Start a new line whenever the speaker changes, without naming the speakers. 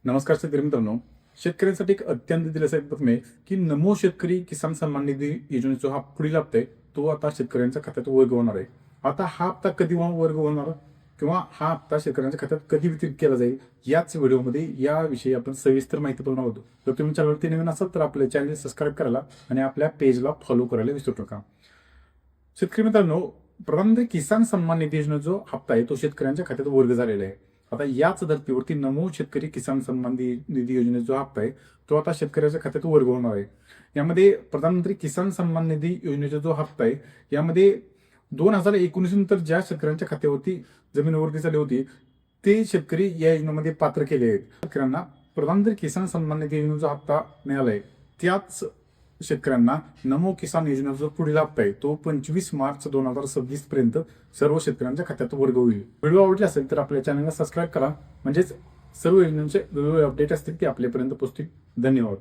नमस्कार शेतकरी मित्रांनो. शेतकऱ्यांसाठी एक अत्यंत दिलासादायक बातमी आहे की नमो शेतकरी किसान सन्मान निधी योजनेचा हा पुढील हप्ता आहे तो आता शेतकऱ्यांच्या खात्यात वर्ग होणार आहे. आता हा हप्ता कधी वर्ग होणार किंवा हा हप्ता शेतकऱ्यांच्या खात्यात कधी वितरित केला जाईल याच व्हिडिओमध्ये याविषयी आपण सविस्तर माहिती बघणार आहोत. जर तुम्ही चॅनलवरती नवीन असाल तर आपल्या चॅनल सबस्क्राईब करायला आणि आपल्या पेजला फॉलो करायला विसरू नका. शेतकरी मित्रांनो, प्रधानमंत्री किसान सन्मान निधी योजनेचा जो हप्ता आहे तो शेतकऱ्यांच्या खात्यात वर्ग झालेला आहे. आता याच धर्तीवरती नमो शेतकरी किसान सन्मान निधी योजनेचा जो हप्ता आहे तो आता शेतकऱ्याच्या खात्यात वर्ग होणार आहे. यामध्ये प्रधानमंत्री किसान सन्मान निधी योजनेचा जो हप्ता आहे यामध्ये 2019 नंतर ज्या शेतकऱ्यांच्या खात्यावरती जमीन वर्ग झाली होती ते शेतकरी या योजनेमध्ये पात्र केले आहेत. शेतकऱ्यांना प्रधानमंत्री किसान सन्मान निधी योजनेचा हप्ता मिळालाय त्याच शेतकऱ्यांना नमो किसान योजनेचा जो पुढील हप्ता आहे तो 25 मार्च 2026 पर्यंत सर्व शेतकऱ्यांच्या खात्यात वर्ग होईल. व्हिडिओ आवडला असेल तर आपल्या चॅनलला सबस्क्राईब करा, म्हणजेच सर्व योजनांचे वेगवेगळे अपडेट असतील ते आपल्यापर्यंत पोहोचतील. धन्यवाद.